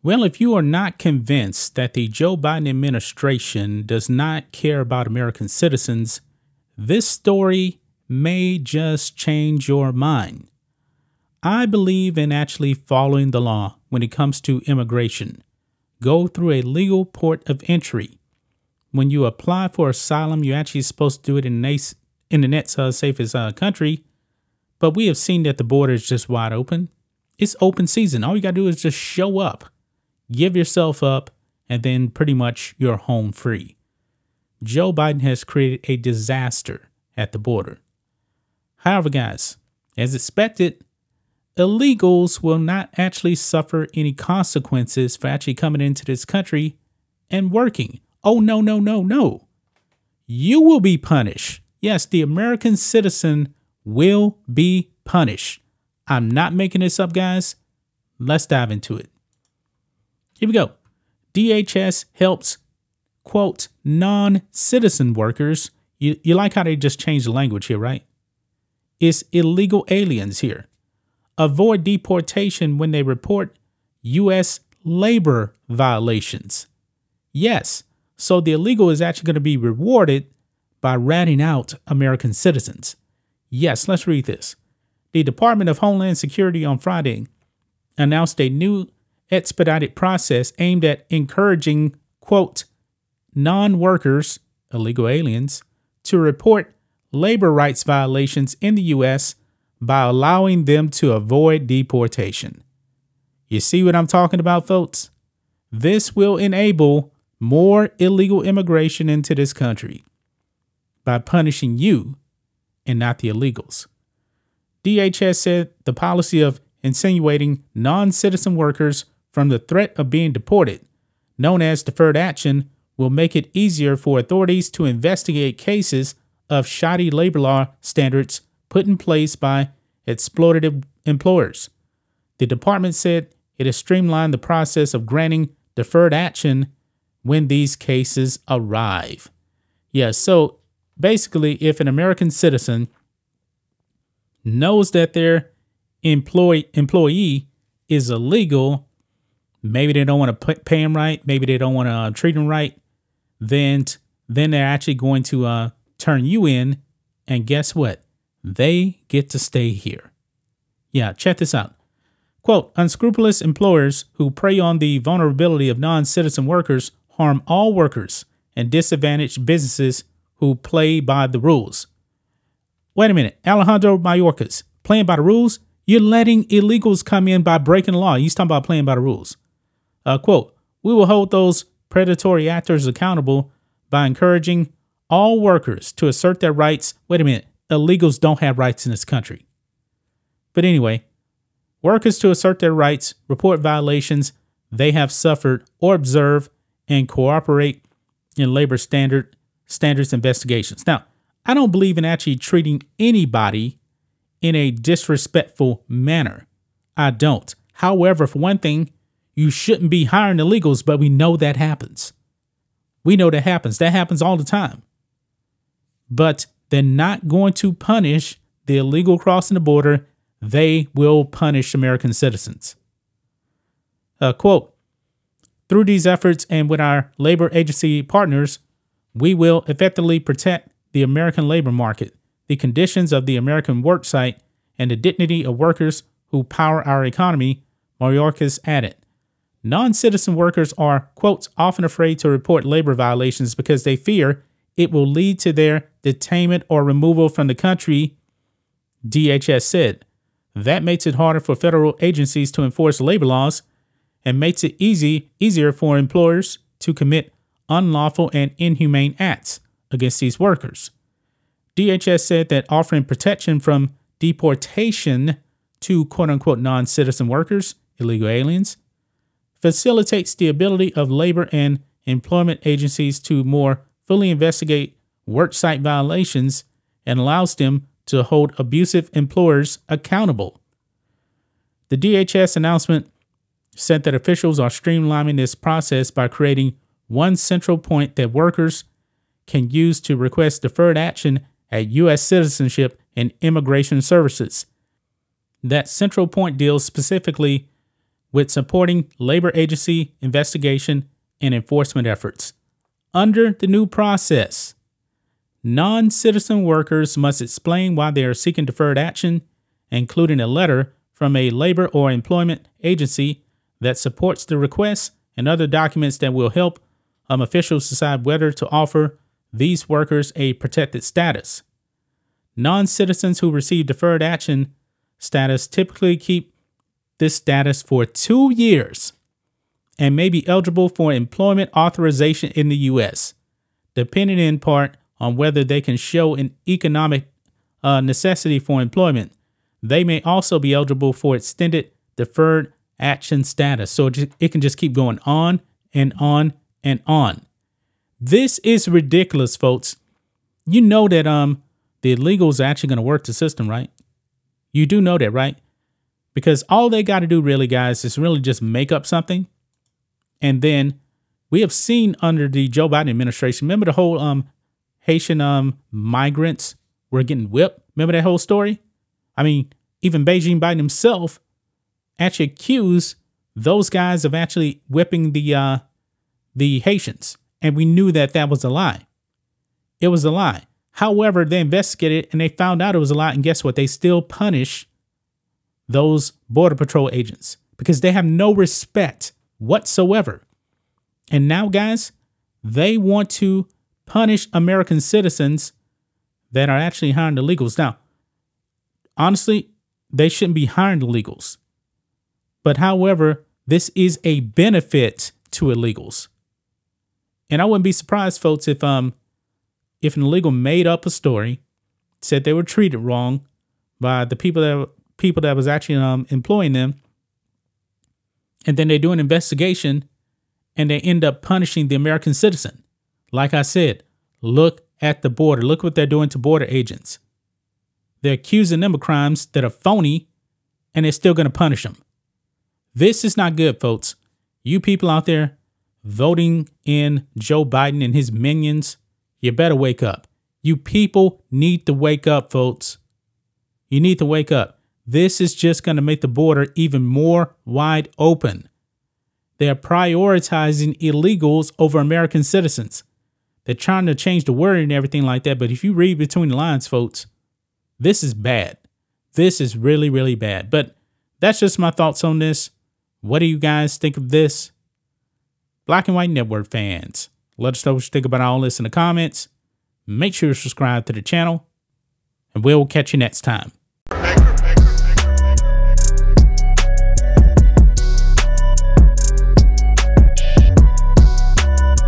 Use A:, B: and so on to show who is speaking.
A: Well, if you are not convinced that the Joe Biden administration does not care about American citizens, this story may just change your mind. I believe in actually following the law when it comes to immigration. Go through a legal port of entry. When you apply for asylum, you're actually supposed to do it in the next safest country. But we have seen that the border is just wide open. It's open season. All you got to do is just show up, give yourself up, and then pretty much you're home free. Joe Biden has created a disaster at the border. However, guys, as expected, illegals will not actually suffer any consequences for actually coming into this country and working. Oh, no, no, no, no. You will be punished. Yes, the American citizen will be punished. I'm not making this up, guys. Let's dive into it. Here we go. DHS helps, quote, non-citizen workers. You like how they just changed the language here, right? It's illegal aliens here. Avoid deportation when they report U.S. labor violations. Yes, so the illegal is actually going to be rewarded by ratting out American citizens. Yes, let's read this. The Department of Homeland Security on Friday announced a new expedited process aimed at encouraging, quote, non-workers, illegal aliens, to report labor rights violations in the U.S. by allowing them to avoid deportation. You see what I'm talking about, folks? This will enable more illegal immigration into this country by punishing you and not the illegals. DHS said the policy of insinuating non-citizen workers from the threat of being deported, known as deferred action, will make it easier for authorities to investigate cases of shoddy labor law standards put in place by exploitative employers. The department said it has streamlined the process of granting deferred action when these cases arrive. Yeah, so basically, if an American citizen knows that their employee is illegal, maybe they don't want to pay him right, maybe they don't want to treat him right, then they're actually going to turn you in, and guess what? They get to stay here. Yeah, check this out. Quote, unscrupulous employers who prey on the vulnerability of non-citizen workers harm all workers and disadvantage businesses who play by the rules. Wait a minute, Alejandro Mayorkas, playing by the rules? You're letting illegals come in by breaking the law. He's talking about playing by the rules. Quote, we will hold those predatory actors accountable by encouraging all workers to assert their rights. Wait a minute, illegals don't have rights in this country. But anyway, workers to assert their rights, report violations they have suffered or observe, and cooperate in labor standards investigations. Now, I don't believe in actually treating anybody in a disrespectful manner. I don't. However, for one thing, you shouldn't be hiring illegals, but we know that happens. We know that happens. That happens all the time. But they're not going to punish the illegal crossing the border. They will punish American citizens. Quote, through these efforts and with our labor agency partners, we will effectively protect the American labor market, the conditions of the American work site, and the dignity of workers who power our economy, Mayorkas added. Non-citizen workers are, quote, often afraid to report labor violations because they fear it will lead to their detainment or removal from the country, DHS said. That makes it harder for federal agencies to enforce labor laws and makes it easier for employers to commit unlawful and inhumane acts against these workers. DHS said that offering protection from deportation to quote-unquote non-citizen workers, illegal aliens, facilitates the ability of labor and employment agencies to more fully investigate worksite violations and allows them to hold abusive employers accountable. The DHS announcement said that officials are streamlining this process by creating one central point that workers can use to request deferred action at U.S. citizenship and immigration services. That central point deals specifically with supporting labor agency investigation and enforcement efforts. Under the new process, non-citizen workers must explain why they are seeking deferred action, including a letter from a labor or employment agency that supports the request and other documents that will help officials decide whether to offer these workers a protected status. Non-citizens who receive deferred action status typically keep this status for 2 years and may be eligible for employment authorization in the U.S., depending in part on whether they can show an economic necessity for employment. They may also be eligible for extended deferred action status. So it can just keep going on and on and on. This is ridiculous, folks. You know that the illegals are actually going to work the system, right? You do know that, right? Because all they got to do really, guys, is really just make up something. And then we have seen under the Joe Biden administration, remember the whole Haitian migrants were getting whipped? Remember that whole story? I mean, even Beijing Biden himself actually accused those guys of actually whipping the Haitians. And we knew that that was a lie. It was a lie. However, they investigated and they found out it was a lie. And guess what? They still punish those Border Patrol agents because they have no respect whatsoever. And now, guys, they want to punish American citizens that are actually hiring illegals. Now, honestly, they shouldn't be hiring illegals. But however, this is a benefit to illegals. And I wouldn't be surprised, folks, if an illegal made up a story, said they were treated wrong by the people that was actually employing them, and then they do an investigation and they end up punishing the American citizen. Like I said, look at the border. Look what they're doing to border agents. They're accusing them of crimes that are phony, and they're still going to punish them. This is not good, folks. You people out there voting in Joe Biden and his minions, you better wake up. You people need to wake up, folks. You need to wake up. This is just going to make the border even more wide open. They're prioritizing illegals over American citizens. They're trying to change the word and everything like that. But if you read between the lines, folks, this is bad. This is really, really bad. But that's just my thoughts on this. What do you guys think of this? Black and White Network fans, let us know what you think about all this in the comments. Make sure to subscribe to the channel, and we'll catch you next time.